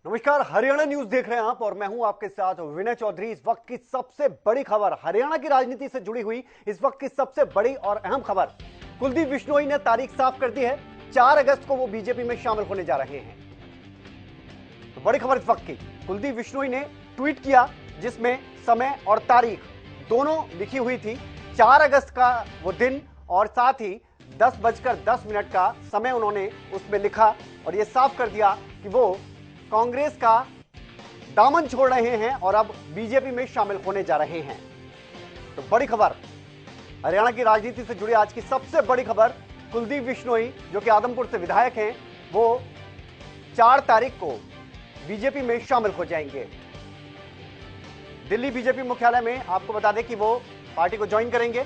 नमस्कार, हरियाणा न्यूज देख रहे हैं आप और मैं हूं आपके साथ विनय चौधरी। इस वक्त की सबसे बड़ी खबर, हरियाणा की राजनीति से जुड़ी हुई इस वक्त की सबसे बड़ी और अहम खबर, कुलदीप बिश्नोई ने तारीख साफ कर दी है। 4 अगस्त को वो बीजेपी में शामिल होने जा रहे हैं। तो बड़ी खबर इस वक्त की, कुलदीप बिश्नोई ने ट्वीट किया जिसमें समय और तारीख दोनों लिखी हुई थी। 4 अगस्त का वो दिन और साथ ही 10:10 का समय उन्होंने उसमें लिखा और ये साफ कर दिया कि वो कांग्रेस का दामन छोड़ रहे हैं और अब बीजेपी में शामिल होने जा रहे हैं। तो बड़ी खबर, हरियाणा की राजनीति से जुड़ी आज की सबसे बड़ी खबर, कुलदीप बिश्नोई जो कि आदमपुर से विधायक हैं, वो 4 तारीख को बीजेपी में शामिल हो जाएंगे। दिल्ली बीजेपी मुख्यालय में आपको बता दें कि वो पार्टी को ज्वाइन करेंगे।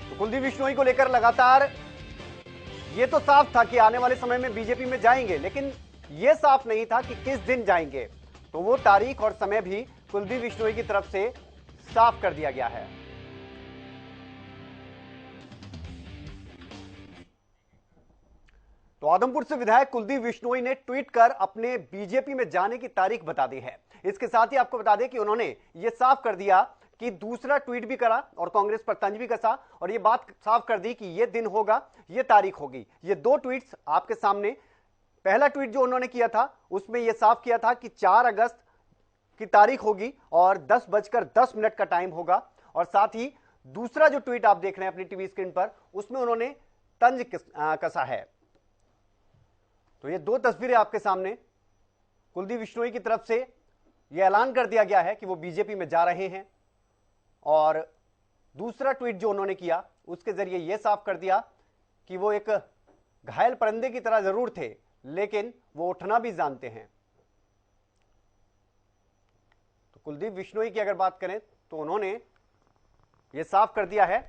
तो कुलदीप बिश्नोई को लेकर लगातार ये तो साफ था कि आने वाले समय में बीजेपी में जाएंगे, लेकिन यह साफ नहीं था कि किस दिन जाएंगे। तो वो तारीख और समय भी कुलदीप बिश्नोई की तरफ से साफ कर दिया गया है। तो आदमपुर से विधायक कुलदीप बिश्नोई ने ट्वीट कर अपने बीजेपी में जाने की तारीख बता दी है। इसके साथ ही आपको बता दें कि उन्होंने यह साफ कर दिया कि दूसरा ट्वीट भी करा और कांग्रेस पर तंज भी कसा और यह बात साफ कर दी कि यह दिन होगा, यह तारीख होगी। ये 2 ट्वीट्स आपके सामने। पहला ट्वीट जो उन्होंने किया था उसमें यह साफ किया था कि 4 अगस्त की तारीख होगी और 10:10 का टाइम होगा। और साथ ही दूसरा जो ट्वीट आप देख रहे हैं अपनी टीवी स्क्रीन पर, उसमें उन्होंने तंज कसा है। तो ये 2 तस्वीरें आपके सामने। कुलदीप बिश्नोई की तरफ से यह ऐलान कर दिया गया है कि वो बीजेपी में जा रहे हैं और दूसरा ट्वीट जो उन्होंने किया उसके जरिए यह साफ कर दिया कि वो एक घायल परिंदे की तरह जरूर थे, लेकिन वो उठना भी जानते हैं। तो कुलदीप बिश्नोई की अगर बात करें तो उन्होंने यह साफ कर दिया है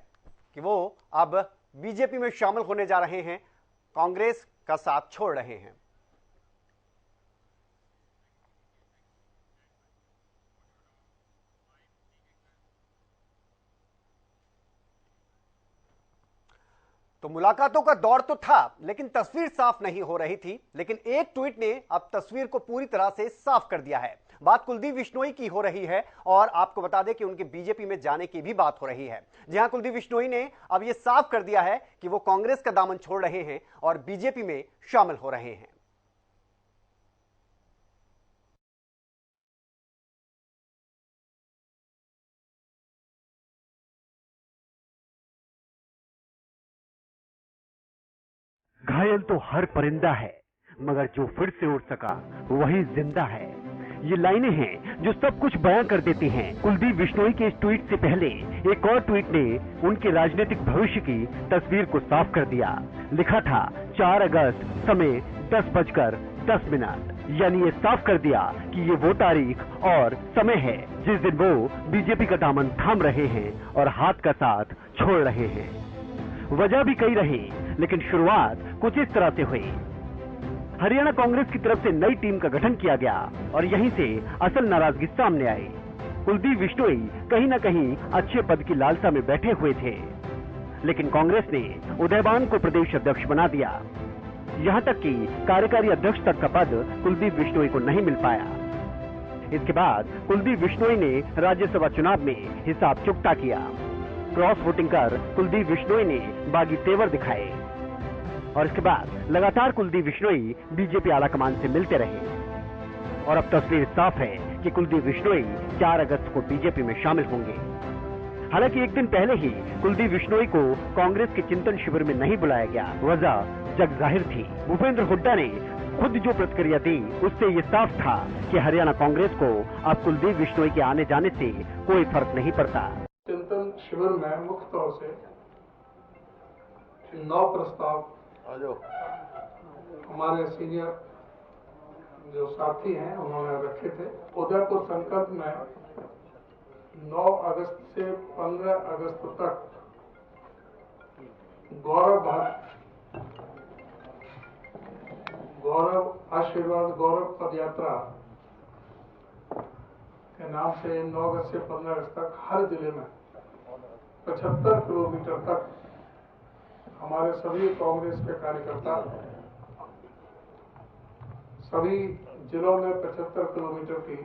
कि वो अब बीजेपी में शामिल होने जा रहे हैं, कांग्रेस का साथ छोड़ रहे हैं। तो मुलाकातों का दौर तो था, लेकिन तस्वीर साफ नहीं हो रही थी। लेकिन एक ट्वीट ने अब तस्वीर को पूरी तरह से साफ कर दिया है। बात कुलदीप बिश्नोई की हो रही है और आपको बता दें कि उनके बीजेपी में जाने की भी बात हो रही है। जहां कुलदीप बिश्नोई ने अब यह साफ कर दिया है कि वो कांग्रेस का दामन छोड़ रहे हैं और बीजेपी में शामिल हो रहे हैं। घायल तो हर परिंदा है, मगर जो फिर से उड़ सका वही जिंदा है। ये लाइनें हैं जो सब कुछ बयां कर देती हैं। कुलदीप बिश्नोई के इस ट्वीट से पहले एक और ट्वीट ने उनके राजनीतिक भविष्य की तस्वीर को साफ कर दिया। लिखा था 4 अगस्त, समय 10:10। यानी ये साफ कर दिया कि ये वो तारीख और समय है जिस दिन वो बीजेपी का दामन थाम रहे हैं और हाथ का साथ छोड़ रहे हैं। वजह भी कई रही, लेकिन शुरुआत कुछ इस तरह से हुई। हरियाणा कांग्रेस की तरफ से नई टीम का गठन किया गया और यहीं से असल नाराजगी सामने आई। कुलदीप बिश्नोई कहीं न कहीं अच्छे पद की लालसा में बैठे हुए थे, लेकिन कांग्रेस ने उदयबान को प्रदेश अध्यक्ष बना दिया। यहां तक कि कार्यकारी अध्यक्ष तक का पद कुलदीप बिश्नोई को नहीं मिल पाया। इसके बाद कुलदीप बिश्नोई ने राज्यसभा चुनाव में हिसाब चुकता किया। क्रॉस वोटिंग कर कुलदीप बिश्नोई ने बागी तेवर दिखाए और इसके बाद लगातार कुलदीप बिश्नोई बीजेपी आलाकमान से मिलते रहे और अब तस्वीर साफ है कि कुलदीप बिश्नोई 4 अगस्त को बीजेपी में शामिल होंगे। हालांकि एक दिन पहले ही कुलदीप बिश्नोई को कांग्रेस के चिंतन शिविर में नहीं बुलाया गया। वजह जग जाहिर थी। भूपेंद्र हुड्डा ने खुद जो प्रतिक्रिया दी उससे ये साफ था कि हरियाणा कांग्रेस को अब कुलदीप बिश्नोई के आने जाने से कोई फर्क नहीं पड़ता। चिंतन शिविर में मुख्य तौर से 9 प्रस्ताव हमारे सीनियर जो साथी हैं उन्होंने रखे थे। उदयपुर संकल्प में 9 अगस्त से 15 अगस्त तक गौरव आशीर्वाद गौरव पद यात्रा के नाम से 9 अगस्त से 15 अगस्त तक हर जिले में 75 किलोमीटर तक हमारे सभी कांग्रेस के कार्यकर्ता सभी जिलों में 75 किलोमीटर की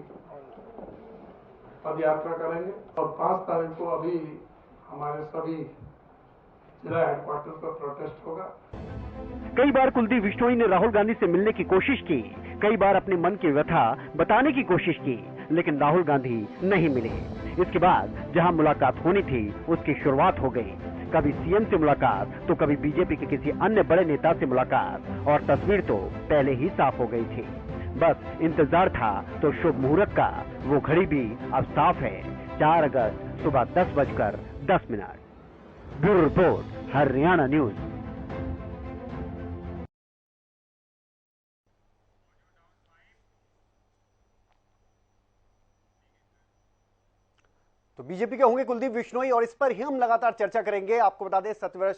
पद यात्रा करेंगे और 5 तारीख को अभी हमारे सभी जिला हेडक्वार्टर पर प्रोटेस्ट होगा। कई बार कुलदीप बिश्नोई ने राहुल गांधी से मिलने की कोशिश की, कई बार अपने मन की व्यथा बताने की कोशिश की, लेकिन राहुल गांधी नहीं मिले। इसके बाद जहां मुलाकात होनी थी उसकी शुरुआत हो गई। कभी सीएम से मुलाकात तो कभी बीजेपी के किसी अन्य बड़े नेता से मुलाकात, और तस्वीर तो पहले ही साफ हो गई थी। बस इंतजार था तो शुभ मुहूर्त का। वो घड़ी भी अब साफ है, 4 अगस्त सुबह 10:10। Bureau report, Haryana news. तो बीजेपी के होंगे कुलदीप बिश्नोई और इस पर ही हम लगातार चर्चा करेंगे। आपको बता दें सत्यव्रत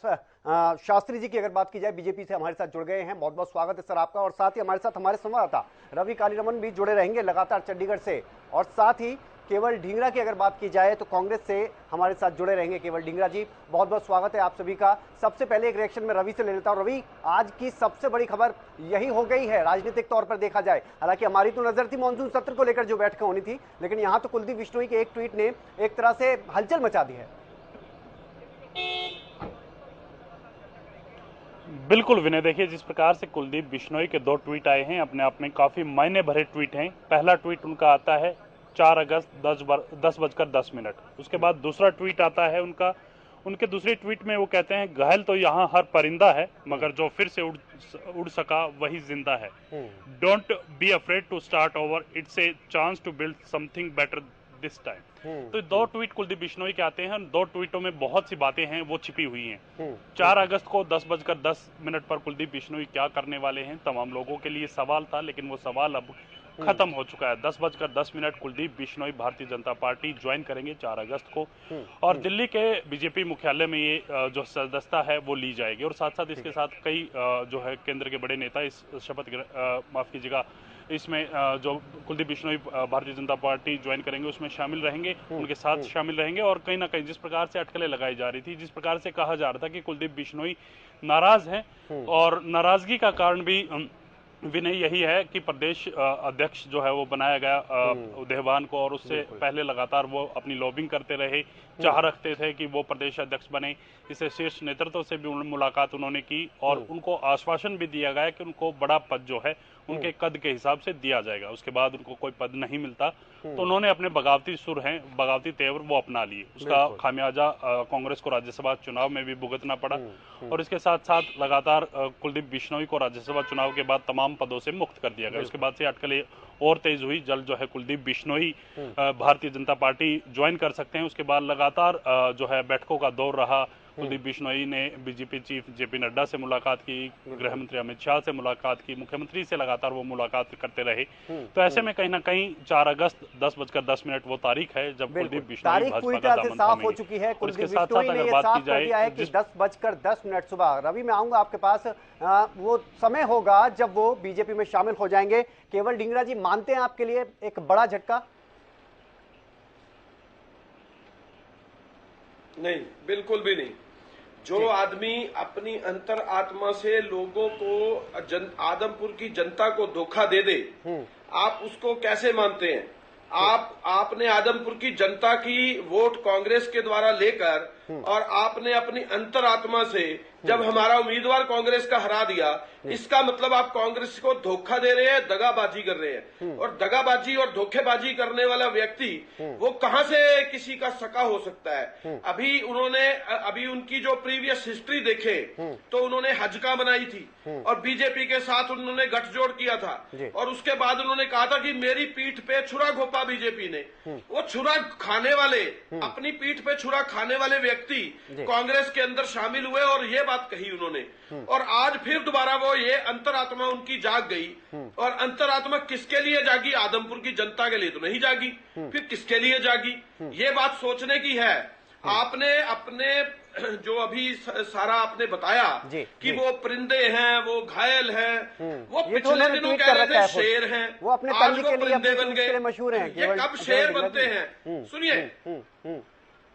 शास्त्री जी की अगर बात की जाए बीजेपी से हमारे साथ जुड़ गए हैं, बहुत बहुत स्वागत है सर आपका। और साथ ही हमारे साथ हमारे संवाददाता रवि कालीरमन भी जुड़े रहेंगे लगातार चंडीगढ़ से। और साथ ही केवल ढींगरा की अगर बात की जाए तो कांग्रेस से हमारे साथ जुड़े रहेंगे केवल ढींगरा जी। बहुत बहुत स्वागत है आप सभी का। सबसे पहले एक रिएक्शन में रवि से ले लेता हूं। रवि, आज की सबसे बड़ी खबर यही हो गई है राजनीतिक तौर पर देखा जाए। हालांकि हमारी तो नजर थी मॉनसून सत्र को लेकर जो बैठकें होनी थी, लेकिन यहां तो कुलदीप बिश्नोई के एक ट्वीट ने एक तरह से हलचल मचा दी है। बिल्कुल विनय, देखिए जिस प्रकार से कुलदीप बिश्नोई के 2 ट्वीट आए हैं, अपने आप में काफी मायने भरे ट्वीट हैं। पहला ट्वीट उनका आता है 4 अगस्त 10:10। उसके बाद दूसरा ट्वीट आता है उनके दूसरे ट्वीट में वो कहते हैं घायल तो यहाँ हर परिंदा है, मगर जो फिर से उड़ सका वही जिंदा है। Don't be afraid to start over, it's a chance to build something better this time. तो 2 ट्वीट कुलदीप बिश्नोई के आते हैं। 2 ट्वीटों में बहुत सी बातें हैं वो छिपी हुई हैं। 4 अगस्त को 10:10 पर कुलदीप बिश्नोई क्या करने वाले हैं, तमाम लोगों के लिए सवाल था, लेकिन वो सवाल अब खत्म हो चुका है। 10:10 कुलदीप बिश्नोई भारतीय जनता पार्टी ज्वाइन करेंगे 4 अगस्त को, और दिल्ली के बीजेपी मुख्यालय में ये जो सदस्यता है वो ली जाएगी। और साथ साथ इसके साथ कई जो है केंद्र के बड़े नेता इस शपथ माफ कीजिएगा इसमें जो कुलदीप बिश्नोई भारतीय जनता पार्टी ज्वाइन करेंगे उसमें शामिल रहेंगे, उनके साथ शामिल रहेंगे। और कहीं ना कहीं जिस प्रकार से अटकलें लगाई जा रही थी, जिस प्रकार से कहा जा रहा था कि कुलदीप बिश्नोई नाराज हैं, और नाराजगी का कारण भी विनय यही है कि प्रदेश अध्यक्ष जो है वो बनाया गया उदयवान को, और उससे पहले लगातार वो अपनी लॉबिंग करते रहे, चाह रखते थे कि वो प्रदेश अध्यक्ष बने। इससे शीर्ष नेतृत्व से भी मुलाकात उन्होंने की, और उनको आश्वासन भी दिया गया कि उनको बड़ा पद जो है उनके कद के हिसाब से दिया जाएगा। उसके बाद उनको कोई पद नहीं मिलता, तो उन्होंने अपने बगावती सुर हैं, बगावती तेवर वो अपना लिए। उसका खामियाजा कांग्रेस को राज्यसभा चुनाव में भी भुगतना पड़ा। और इसके साथ साथ लगातार कुलदीप बिश्नोई को राज्यसभा चुनाव के बाद तमाम पदों से मुक्त कर दिया गया। उसके बाद से अटकलें और तेज हुई। जल्द जो है कुलदीप बिश्नोई भारतीय जनता पार्टी ज्वाइन कर सकते हैं। उसके बाद लगातार जो है बैठकों का दौर रहा। कुलदीप बिश्नोई ने बीजेपी चीफ जेपी नड्डा से मुलाकात की, गृह मंत्री अमित शाह से मुलाकात की, मुख्यमंत्री से लगातार वो मुलाकात करते रहे। तो ऐसे में कहीं ना कहीं 4 अगस्त 10:10 वो तारीख है जब कुलदीप बिश्नोई भाजपा का दामन साफ हो चुकी है। कुलदीप बिश्नोई ने ये साफ कर दिया है कि 10:10 सुबह। रवि, मैं आऊंगा आपके पास। वो समय होगा जब वो बीजेपी में शामिल हो जाएंगे। केवल ढींगरा जी, मानते हैं आपके लिए एक बड़ा झटका? नहीं, बिल्कुल भी नहीं। जो आदमी अपनी अंतर आत्मा से लोगों को आदमपुर की जनता को धोखा दे दे, आप उसको कैसे मानते हैं? आपने आदमपुर की जनता की वोट कांग्रेस के द्वारा लेकर और आपने अपनी अंतरात्मा से जब हमारा उम्मीदवार कांग्रेस का हरा दिया, इसका मतलब आप कांग्रेस को धोखा दे रहे हैं, दगाबाजी कर रहे हैं। और दगाबाजी और धोखेबाजी करने वाला व्यक्ति वो कहां से किसी का सका हो सकता है? अभी उनकी जो प्रीवियस हिस्ट्री देखे तो उन्होंने हजका बनाई थी और बीजेपी के साथ उन्होंने गठजोड़ किया था, और उसके बाद उन्होंने कहा था कि मेरी पीठ पे छुरा घोपा बीजेपी ने। वो छुरा खाने वाले, अपनी पीठ पे छुरा खाने वाले व्यक्ति कांग्रेस के अंदर शामिल हुए और ये बात कही उन्होंने। और आज फिर दोबारा वो ये अंतरात्मा उनकी जाग गई। और अंतरात्मा किसके लिए जागी? आदमपुर की जनता के लिए तो नहीं जागी, फिर किसके लिए जागी? ये बात सोचने की है। आपने अपने जो अभी सारा आपने बताया कि वो परिंदे हैं, वो घायल हैं, वो पिछले दिनों कह रहे थे शेर हैं, वो अपने आज वो परिंदे बन गए। मशहूर हैं। ये कब शेर बनते हैं? सुनिए,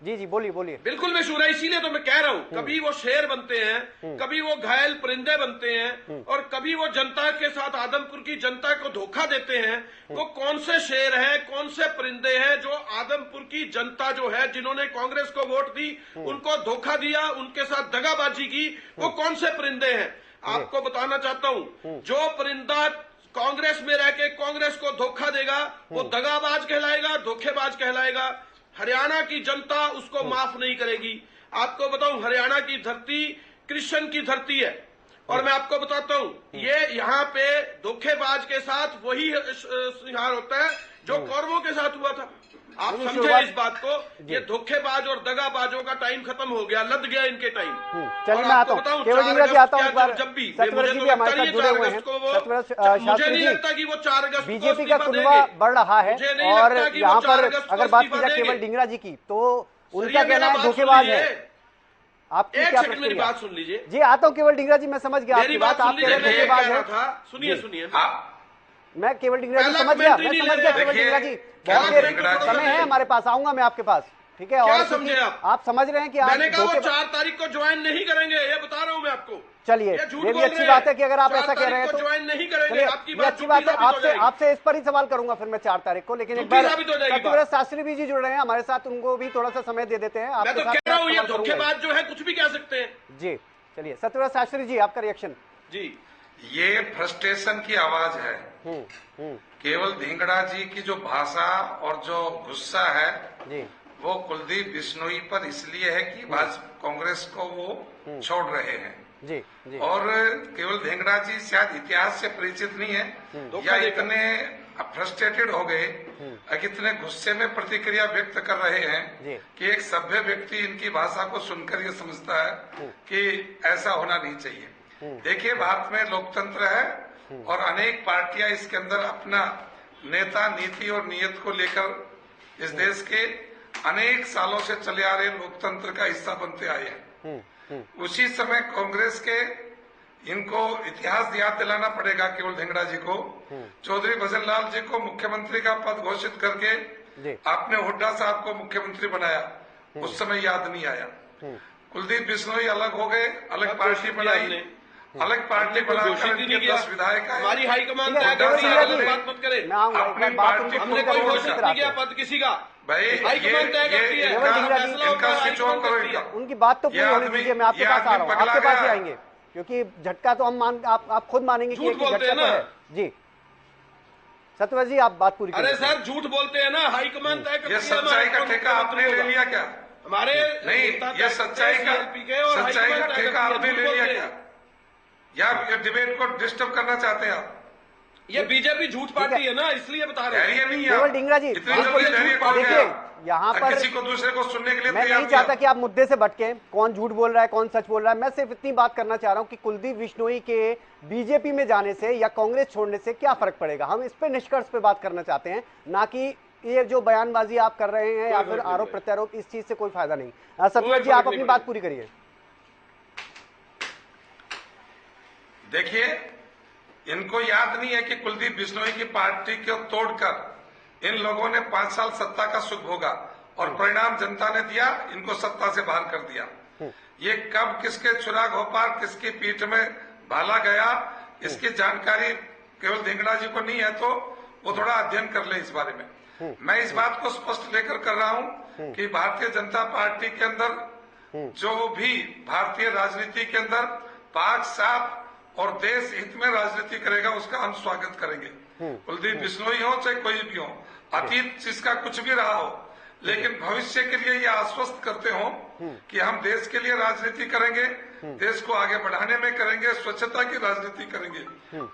जी जी बोलिए बोलिए। बिल्कुल मशहूर है, इसीलिए तो मैं कह रहा हूं, कभी वो शेर बनते हैं, कभी वो घायल परिंदे बनते हैं, और कभी वो जनता के साथ आदमपुर की जनता को धोखा देते हैं। वो कौन से शेर हैं, कौन से परिंदे हैं जो आदमपुर की जनता जो है, जिन्होंने कांग्रेस को वोट दी, उनको धोखा दिया, उनके साथ दगाबाजी की, वो कौन से परिंदे हैं? आपको बताना चाहता हूं, जो परिंदा कांग्रेस में रह के कांग्रेस को धोखा देगा वो दगाबाज कहलाएगा, धोखेबाज कहलाएगा। हरियाणा की जनता उसको माफ नहीं करेगी। आपको बताऊं, हरियाणा की धरती कृष्ण की धरती है, और मैं आपको बताता हूं, ये यहाँ पे धोखेबाज के साथ वही संहार होता है जो कौरवों के साथ हुआ था। आप समझे इस बात को, ये धोखेबाज और दगाबाजों का टाइम खत्म हो गया, लद गया इनके टाइम। चलिए मैं आता हूँ, केवल डिंगरा जी आता हूँ एक बार। जब भी सत्यव्रत जी भी हमारे साथ जुड़े हुए हैं। सत्यव्रत मुझे शास्त्री नहीं जी, लगता कि वो 4 अगस्त बीजेपी का कुनबा बढ़ रहा है, और यहाँ पर अगर बात की जाए केवल डिंगरा जी की, तो उनका कहना है धोखेबाज है। आपकी एक क्या सेकंड मेरी बात सुन लीजिए। जी आता हूँ केवल डिंगरा जी, मैं समझ गया आपकी बात। आप कह रहे हैं धोखेबाज है। सुनिए सुनिए, मैं केवल डिंगरा जी समझ गया, मैं समझ गया केवल डिंगरा जी। बहुत देर समय है हमारे पास, आऊंगा मैं आपके पास, ठीक है। और समझे आप समझ रहे हैं कि मैंने कहा वो 4 तारीख को ज्वाइन नहीं करेंगे, ये बता रहा हूं मैं आपको। चलिए ये भी अच्छी बात है कि अगर आप ऐसा कह रहे हैं तो ज्वाइन नहीं करेंगे। आपकी बात अच्छी बात है। आपसे इस पर ही सवाल करूंगा फिर मैं 4 तारीख को। लेकिन एक बार सत्यव्रत शास्त्री जी जुड़ रहे हैं हमारे साथ, उनको भी थोड़ा सा समय दे देते हैं। मैं तो कह रहा हूं ये धोखेबाज जो है कुछ भी कह सकते हैं। जी चलिए सत्यव्रत शास्त्री जी, आपका रिएक्शन। जी, ये फ्रस्ट्रेशन की आवाज है। केवल धिंगड़ा जी की जो भाषा और जो गुस्सा है जी, वो कुलदीप बिश्नोई पर इसलिए है कि भाजपा कांग्रेस को वो छोड़ रहे हैं। जी जी। और केवल धिंगड़ा जी शायद इतिहास से परिचित नहीं है, या इतने फ्रस्ट्रेटेड हो गए, कितने गुस्से में प्रतिक्रिया व्यक्त कर रहे हैं कि एक सभ्य व्यक्ति इनकी भाषा को सुनकर ये समझता है कि ऐसा होना नहीं चाहिए। देखिए, भारत में लोकतंत्र है और अनेक पार्टियां इसके अंदर अपना नेता, नीति और नीयत को लेकर इस देश के अनेक सालों से चले आ रहे लोकतंत्र का हिस्सा बनते आए हैं। उसी समय कांग्रेस के इनको इतिहास याद दिलाना पड़ेगा केवल धिंगड़ा जी को। चौधरी भजनलाल जी को मुख्यमंत्री का पद घोषित करके आपने हुड्डा साहब को मुख्यमंत्री बनाया, उस समय याद नहीं आया। कुलदीप बिश्नोई अलग हो गए, अलग पार्टी बनाई, अलग पार्टी बनाकर 10 विधायक आए। हमारी हाईकमान बात मत करे, अपनी पार्टी हमने कोई घोषित नहीं किया पद किसी का। भाई हाईकमान तय करती है, इनका स्विच ऑफ करो इनका। उनकी बात तो पूरी होने दीजिए, मैं आपके पास आ रहा हूँ, आपके पास ही आएंगे, क्योंकि झटका तो हम आप खुद मानेंगे कि झटका तो है। जी सत्यव्रत जी, आप बात पूरी। अरे सर, झूठ बोलते हैं ना, हाईकमान तय करती है। ये सच्चाई का ठेका आपने ले लिया क्या? हमारे नहीं, ये सच्चाई का ठेका आपने ले लिया क्या? या ये डिबेट को डिस्टर्ब करना चाहते हैं आप? ये बीजेपी झूठ पार्टी है ना, इसलिए बता रहे हैं। ये नहीं है केवल डिंगरा जी, देखिए यहाँ पर किसी को दूसरे को सुनने के लिए मैं नहीं चाहता कि आप मुद्दे से भटके, कौन झूठ बोल रहा है कौन सच बोल रहा है। मैं सिर्फ इतनी बात करना चाह रहा हूं कि कुलदीप बिश्नोई के बीजेपी में जाने से या कांग्रेस छोड़ने से क्या फर्क पड़ेगा। हम इस पे निष्कर्ष पे बात करना चाहते हैं, ना कि ये जो बयानबाजी आप कर रहे हैं या फिर आरोप प्रत्यारोप, इस चीज से कोई फायदा नहीं। सत्यव्रत जी, आप अपनी बात पूरी करिए। देखिए, इनको याद नहीं है कि कुलदीप बिश्नोई की पार्टी को तोड़कर इन लोगों ने 5 साल सत्ता का सुख भोगा और परिणाम जनता ने दिया, इनको सत्ता से बाहर कर दिया। ये कब किसके चुराग हो पार, किसकी पीठ में भाला गया, इसकी जानकारी केवल धिंगड़ा जी को नहीं है, तो वो थोड़ा अध्ययन कर ले इस बारे में। मैं इस बात को स्पष्ट लेकर कर रहा हूं कि भारतीय जनता पार्टी के अंदर जो भी भारतीय राजनीति के अंदर पाक साफ और देश हित में राजनीति करेगा, उसका हम स्वागत करेंगे। कुलदीप बिश्नोई हो चाहे कोई भी हो, अतीत जिसका कुछ भी रहा हो, लेकिन भविष्य के लिए ये आश्वस्त करते हो कि हम देश के लिए राजनीति करेंगे, देश को आगे बढ़ाने में करेंगे, स्वच्छता की राजनीति करेंगे।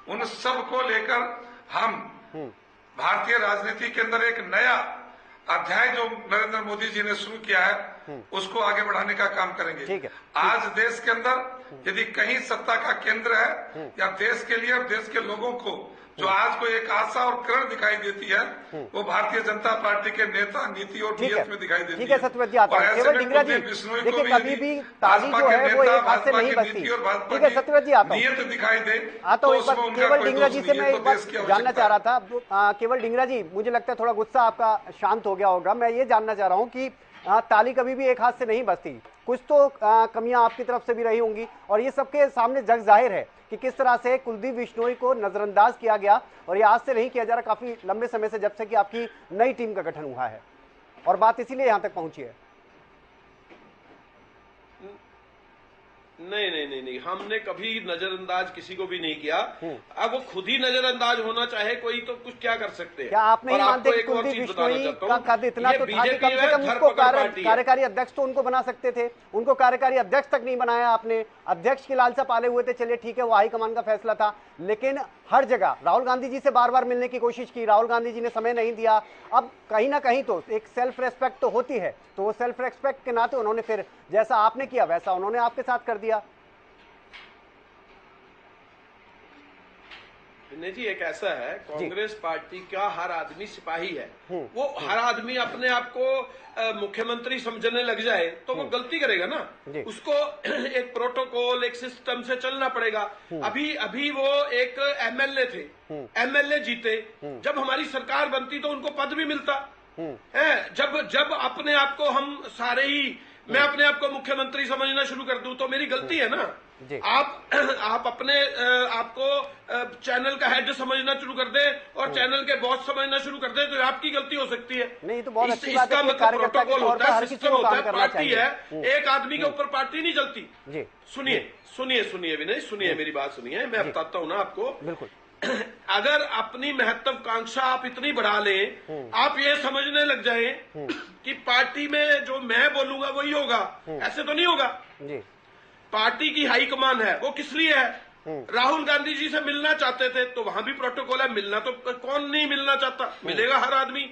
उन सब को लेकर हम भारतीय राजनीति के अंदर एक नया अध्याय जो नरेंद्र मोदी जी ने शुरू किया है, उसको आगे बढ़ाने का काम करेंगे। आज देश के अंदर यदि कहीं सत्ता का केंद्र है या देश के लिए और देश के लोगों को जो आज को एक आशा और किरण दिखाई देती है, वो भारतीय जनता पार्टी के नेता, नीति और नीयत में दिखाई देती है। ठीक है सत्यव्रत जी, आता है केवल डिंगरा जी। देखिए, कभी भी ताली जो है वो एक हाथ से नहीं बचती। ठीक है सत्यव्रत जी, आता नीयत दिखाई दे। आता हूँ। केवल डिंगरा जी से मैं एक बात जानना चाह रहा था। केवल डिंगरा जी, मुझे लगता है थोड़ा गुस्सा आपका शांत हो गया होगा। मैं ये जानना चाह रहा हूँ कि ताली कभी भी एक हाथ से नहीं बजती, कुछ तो कमियां आपकी तरफ से भी रही होंगी और ये सबके सामने जग जाहिर है कि किस तरह से कुलदीप बिश्नोई को नजरअंदाज किया गया और ये आज से नहीं किया जा रहा, काफी लंबे समय से, जब से कि आपकी नई टीम का गठन हुआ है और बात इसीलिए यहां तक पहुंची है। नहीं, हमने कभी नजरअंदाज किसी को भी नहीं किया। अब वो खुद ही नजरअंदाज होना चाहे कोई तो कुछ क्या कर सकते हैं। क्या आप नहीं मानते कि कुलदीप बिश्नोई का कद इतना तो था कि कम से कम उसको कार्यकारी अध्यक्ष तो उनको बना सकते थे, उनको कार्यकारी अध्यक्ष तक नहीं बनाया आपने, अध्यक्ष की लालसा पाले हुए थे, चलिए ठीक है वो हाईकमान का फैसला था, लेकिन हर जगह राहुल गांधी जी से बार बार मिलने की कोशिश की, राहुल गांधी जी ने समय नहीं दिया। अब कहीं ना कहीं तो एक सेल्फ रेस्पेक्ट तो होती है, तो वो सेल्फ रेस्पेक्ट के नाते उन्होंने फिर जैसा आपने किया वैसा उन्होंने आपके साथ कर दिया। विनय जी, एक ऐसा है, कांग्रेस पार्टी का हर आदमी सिपाही है। वो हर आदमी अपने आप को मुख्यमंत्री समझने लग जाए तो वो गलती करेगा ना। उसको एक प्रोटोकॉल, एक सिस्टम से चलना पड़ेगा। अभी वो एक एमएलए थे, एमएलए जीते, जब हमारी सरकार बनती तो उनको पद भी मिलता है। जब अपने आप को हम सारे ही, मैं अपने आप को मुख्यमंत्री समझना शुरू कर दूं तो मेरी गलती है ना। आप अपने आपको चैनल का हेड समझना शुरू कर दे और चैनल के बॉस समझना शुरू कर दे तो आपकी गलती हो सकती है। नहीं तो बहुत अच्छी बात है कि मतलब प्रोटोकॉल होता है, सिस्टम होता है, पार्टी है, एक आदमी के ऊपर पार्टी नहीं चलती। सुनिए विनय, सुनिए मेरी बात सुनिए, मैं बताता हूँ ना आपको। बिल्कुल। अगर अपनी महत्वाकांक्षा आप इतनी बढ़ा लें, आप ये समझने लग जाएं कि पार्टी में जो मैं बोलूंगा वही होगा, ऐसे तो नहीं होगा। पार्टी की हाईकमान है, वो किस लिए है? राहुल गांधी जी से मिलना चाहते थे तो वहां भी प्रोटोकॉल है, मिलना तो कौन नहीं मिलना चाहता, मिलेगा हर आदमी।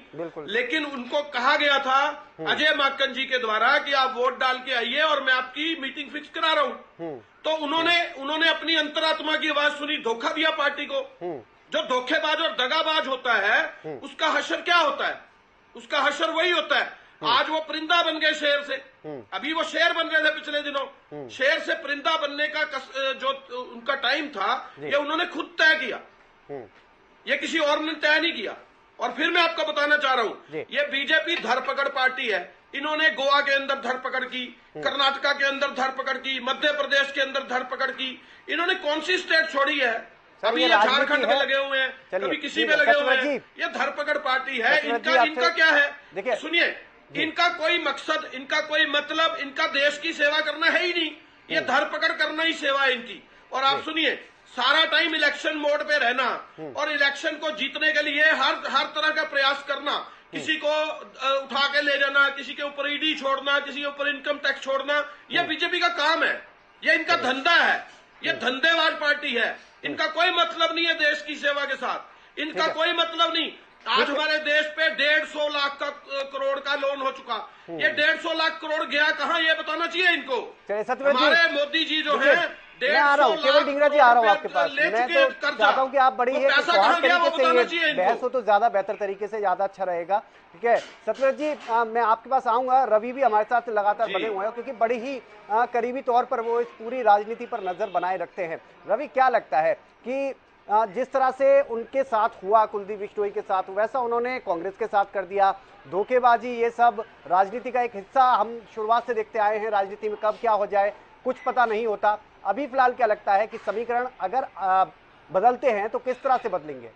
लेकिन उनको कहा गया था अजय माकन जी के द्वारा कि आप वोट डाल के आइए और मैं आपकी मीटिंग फिक्स करा रहा हूं। तो उन्होंने अपनी अंतरात्मा की आवाज सुनी, धोखा दिया पार्टी को। जो धोखेबाज और दगाबाज होता है उसका हशर क्या होता है? उसका हशर वही होता है। आज वो परिंदा बन गए शेर से, अभी वो शेर बन रहे थे पिछले दिनों, शेर से परिंदा बनने का जो उनका टाइम था ये उन्होंने खुद तय किया, ये किसी और ने तय नहीं किया। और फिर मैं आपको बताना चाह रहा हूं, ये बीजेपी धरपकड़ पार्टी है। इन्होंने गोवा के अंदर धरपकड़ की, कर्नाटका के अंदर धरपकड़ की, मध्य प्रदेश के अंदर धरपकड़ की। इन्होंने कौन सी स्टेट छोड़ी है? अभी ये झारखंड में लगे हुए हैं, कभी किसी में लगे हुए हैं। ये धरपकड़ पार्टी है। इनका क्या है? सुनिए, इनका कोई मकसद, इनका कोई मतलब, इनका देश की सेवा करना है ही नहीं, ये धरपकड़ करना ही सेवा है इनकी। और आप सुनिए, सारा टाइम इलेक्शन मोड पे रहना और इलेक्शन को जीतने के लिए हर तरह का प्रयास करना, किसी को उठा के ले जाना, किसी के ऊपर ईडी छोड़ना, किसी के ऊपर इनकम टैक्स छोड़ना, ये बीजेपी का काम है, ये इनका धंधा है, ये धंधेबाज पार्टी है। इनका कोई मतलब नहीं है देश की सेवा के साथ, इनका कोई मतलब नहीं। आज हमारे देश पे 150 लाख करोड़ का लोन हो चुका, ये 150 लाख करोड़ गया कहाँ, ये बताना चाहिए इनको। हमारे मोदी जी जो है, मैं आ रहा हूँ, केवल डिंगरा जी आ रहा हूँ आपके पास। मैं तो चाहता हूँ कि आप बड़ी है तरीके से बहस हो तो ज्यादा बेहतर तरीके से, ज्यादा अच्छा रहेगा। ठीक है सत्यव्रत जी, मैं आपके पास आऊंगा। रवि भी हमारे साथ लगातार बने हुए हैं क्योंकि बड़ी ही करीबी तौर पर वो इस पूरी राजनीति पर नजर बनाए रखते हैं। रवि, क्या लगता है कि जिस तरह से उनके साथ हुआ, कुलदीप बिश्नोई के साथ, वैसा उन्होंने कांग्रेस के साथ कर दिया? धोखेबाजी ये सब राजनीति का एक हिस्सा हम शुरुआत से देखते आए हैं। राजनीति में कब क्या हो जाए कुछ पता नहीं होता। अभी फिलहाल क्या लगता है कि समीकरण अगर बदलते हैं तो किस तरह से बदलेंगे?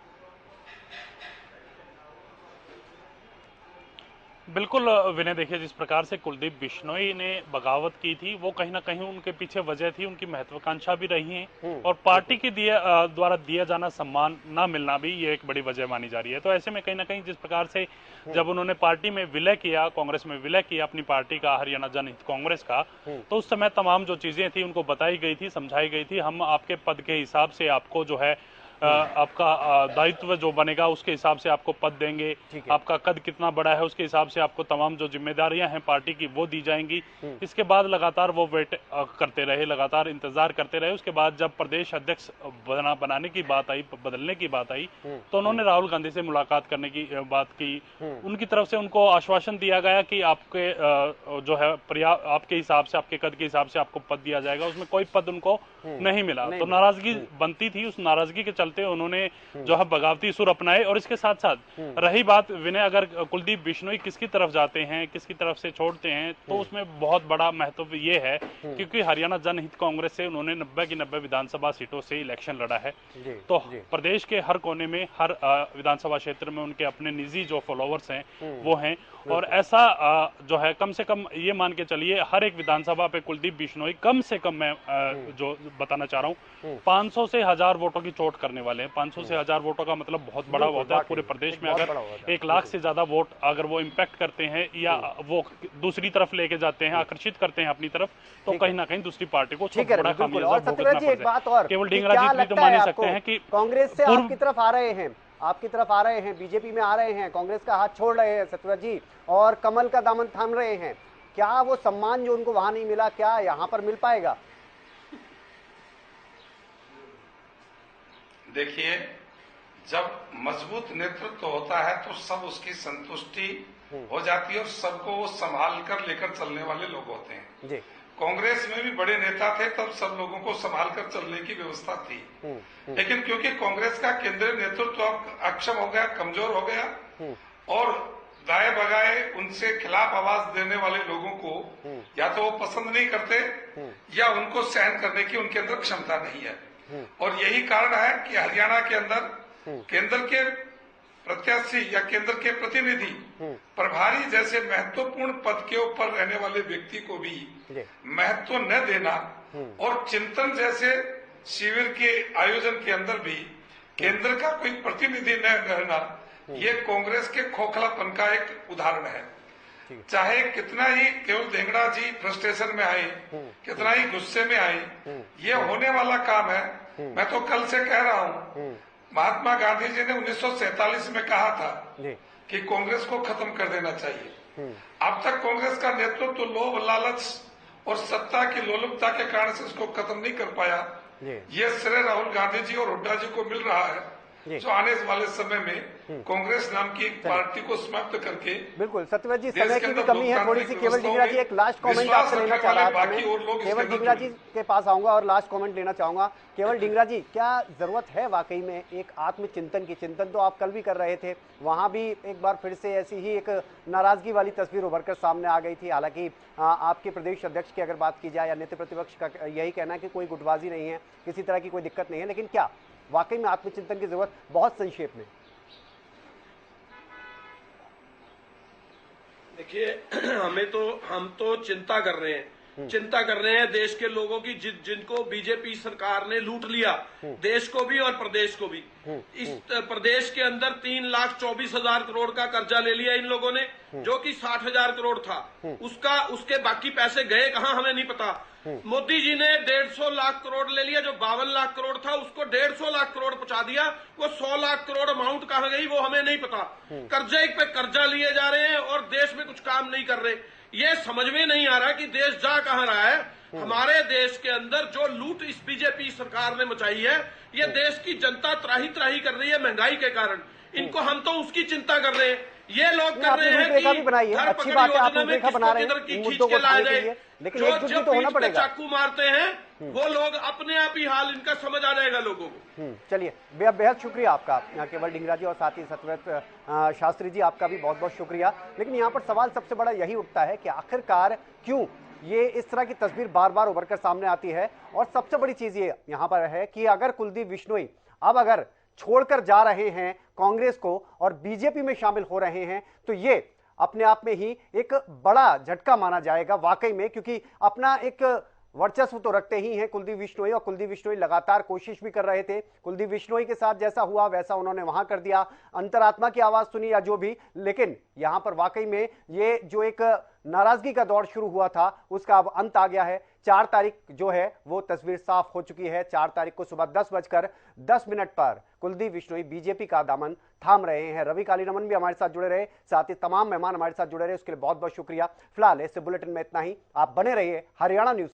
बिल्कुल विनय, देखिए जिस प्रकार से कुलदीप बिश्नोई ने बगावत की थी वो कहीं ना कहीं उनके पीछे वजह थी, उनकी महत्वाकांक्षा भी रही है और पार्टी के द्वारा दिया जाना सम्मान ना मिलना भी ये एक बड़ी वजह मानी जा रही है। तो ऐसे में कहीं ना कहीं जिस प्रकार से जब उन्होंने पार्टी में विलय किया, कांग्रेस में विलय किया अपनी पार्टी का, हरियाणा जनहित कांग्रेस का, तो उस समय तमाम जो चीजें थी उनको बताई गई थी, समझाई गई थी। हम आपके पद के हिसाब से आपको जो है आपका दायित्व जो बनेगा उसके हिसाब से आपको पद देंगे, आपका कद कितना बड़ा है उसके हिसाब से आपको तमाम जो जिम्मेदारियां हैं पार्टी की वो दी जाएंगी। इसके बाद लगातार वो वेट करते रहे, लगातार इंतजार करते रहे। उसके बाद जब प्रदेश अध्यक्ष बनाने की बात आई, बदलने की बात आई, तो उन्होंने राहुल गांधी से मुलाकात करने की बात की। उनकी तरफ से उनको आश्वासन दिया गया कि आपके जो है आपके हिसाब से, आपके कद के हिसाब से आपको पद दिया जाएगा। उसमें कोई पद उनको नहीं मिला, तो नाराजगी बनती थी। उस नाराजगी के चलते उन्होंने जो है बगावती सुर अपनाए। और इसके साथ साथ रही बात विनय, अगर कुलदीप बिश्नोई किसकी तरफ जाते हैं, किसकी तरफ से छोड़ते हैं, तो उसमें बहुत बड़ा महत्व ये है क्योंकि हरियाणा जनहित कांग्रेस से उन्होंने 90 की 90 विधानसभा सीटों से इलेक्शन लड़ा है। तो प्रदेश के हर कोने में, हर विधानसभा क्षेत्र में उनके अपने निजी जो फॉलोवर्स हैं वो हैं। और ऐसा जो है कम से कम ये मान के चलिए हर एक विधानसभा पे कुलदीप बिश्नोई कम से कम, मैं जो बताना चाह रहा हूँ, 500 से 1000 वोटों की चोट करने वाले हैं। 500 से 1000 वोटों का मतलब बहुत बड़ा होता है। पूरे प्रदेश में अगर 1 लाख से ज्यादा वोट अगर वो इम्पैक्ट करते हैं या वो दूसरी तरफ लेके जाते हैं, आकर्षित करते हैं अपनी तरफ, तो कहीं ना कहीं दूसरी पार्टी को बड़ा खामियाजा भुगतना पड़ता है। केवल ढींगरा जी इतनी तो मान ही सकते हैं कि कांग्रेस से आपकी तरफ आ रहे हैं, आपकी तरफ आ रहे हैं, बीजेपी में आ रहे हैं, कांग्रेस का हाथ छोड़ रहे हैं सत्यव्रत जी और कमल का दामन थाम रहे हैं, क्या वो सम्मान जो उनको वहां नहीं मिला क्या यहाँ पर मिल पाएगा? देखिए, जब मजबूत नेतृत्व होता है तो सब उसकी संतुष्टि हो जाती है और सबको वो संभाल कर लेकर चलने वाले लोग होते हैं। जी। कांग्रेस में भी बड़े नेता थे, तब सब लोगों को संभाल कर चलने की व्यवस्था थी। लेकिन क्योंकि कांग्रेस का केंद्रीय नेतृत्व अक्षम हो गया, कमजोर हो गया और दाए बगाए उनसे खिलाफ आवाज देने वाले लोगों को या तो वो पसंद नहीं करते या उनको सहन करने की उनके अंदर क्षमता नहीं है। और यही कारण है कि हरियाणा के अंदर केंद्र के प्रत्याशी या केंद्र के प्रतिनिधि प्रभारी जैसे महत्वपूर्ण पद के ऊपर रहने वाले व्यक्ति को भी महत्व न देना और चिंतन जैसे शिविर के आयोजन के अंदर भी केंद्र का कोई प्रतिनिधि न रहना, ये कांग्रेस के खोखलापन का एक उदाहरण है। चाहे कितना ही केवल ढींगरा जी फ्रस्ट्रेशन में आए, कितना ही गुस्से में आए, ये होने वाला काम है। मैं तो कल से कह रहा हूँ, महात्मा गांधी जी ने 1947 में कहा था कि कांग्रेस को खत्म कर देना चाहिए। अब तक कांग्रेस का नेतृत्व तो लोभ, लालच और सत्ता की लोलुपता के कारण से इसको खत्म नहीं कर पाया। ये श्रेय राहुल गांधी जी और हुड्डा जी को मिल रहा है, जो आने वाले समय में कांग्रेस नाम की पार्टी को समाप्त करके। बिल्कुल सत्यव्रत जी, समय की भी कमी है थोड़ी सी। केवल ढींगरा जी, एक लास्ट कमेंट आपसे लेना चाह रहा था मैं। केवल ढींगरा जी के पास आऊंगा और लास्ट कमेंट लेना चाहूंगा। केवल ढींगरा जी, क्या जरूरत है वाकई में एक आत्मचिंतन की? चिंतन तो आप कल भी कर रहे थे, वहां भी एक बार फिर से ऐसी ही एक नाराजगी वाली तस्वीर उभर कर सामने आ गई थी। हालांकि आपके प्रदेश अध्यक्ष की अगर बात की जाए या नेता प्रतिपक्ष का यही कहना है कि कोई गुटबाजी नहीं है, किसी तरह की कोई दिक्कत नहीं है, लेकिन क्या वाकई में आत्मचिंतन की जरूरत? बहुत संक्षेप में देखिए, हम तो चिंता कर रहे हैं, चिंता कर रहे हैं देश के लोगों की जिनको बीजेपी सरकार ने लूट लिया, देश को भी और प्रदेश को भी। इस प्रदेश के अंदर 3,24,000 करोड़ का कर्जा ले लिया इन लोगों ने, जो कि 60,000 करोड़ था। उसके बाकी पैसे गए कहां हमें नहीं पता। मोदी जी ने 150 लाख करोड़ ले लिया, जो 52 लाख करोड़ था उसको 150 लाख करोड़ पहुंचा दिया। वो 100 लाख करोड़ अमाउंट कहां गई वो हमें नहीं पता। कर्जे पे कर्जा लिए जा रहे हैं और देश में कुछ काम नहीं कर रहे। ये समझ में नहीं आ रहा कि देश जा कहां रहा है। हमारे देश के अंदर जो लूट इस बीजेपी सरकार ने मचाई है, ये देश की जनता त्राही त्राही कर रही है महंगाई के कारण। इनको हम तो उसकी चिंता कर रहे हैं, ये लोग कर रहे हैं कि घर पकड़ योजना में किसको किधर की खींच के लाया जाए। लेकिन जो जब पीठ पे चाकू मारते हैं वो लोग अपने आप ही हाल इनका समझ आ जाएगा लोगों को। चलिए, बेहद शुक्रिया आपका केवल ढींगरा जी और साथ ही सत्यव्रत शास्त्री जी, आपका भी बहुत बहुत शुक्रिया। लेकिन यहाँ पर सवाल सबसे बड़ा यही उठता है कि आखिरकार क्यों ये इस तरह की तस्वीर बार बार उभर कर सामने आती है। और सबसे बड़ी चीज ये यहाँ पर है कि अगर कुलदीप बिश्नोई अब अगर छोड़कर जा रहे हैं कांग्रेस को और बीजेपी में शामिल हो रहे हैं, तो ये अपने आप में ही एक बड़ा झटका माना जाएगा वाकई में, क्योंकि अपना एक वर्चस्व तो रखते ही हैं कुलदीप बिश्नोई, और कुलदीप बिश्नोई लगातार कोशिश भी कर रहे थे। कुलदीप बिश्नोई के साथ जैसा हुआ वैसा उन्होंने वहां कर दिया, अंतरात्मा की आवाज सुनी या जो भी। लेकिन यहां पर वाकई में ये जो एक नाराजगी का दौर शुरू हुआ था उसका अब अंत आ गया है। 4 तारीख जो है वो तस्वीर साफ हो चुकी है। 4 तारीख को सुबह 10:10 पर कुलदीप बिश्नोई बीजेपी का दामन थाम रहे हैं। रवि कालीनमन भी हमारे साथ जुड़े रहे, साथ ही तमाम मेहमान हमारे साथ जुड़े रहे, उसके लिए बहुत बहुत शुक्रिया। फिलहाल इस बुलेटिन में इतना ही। आप बने रहिए हरियाणा न्यूज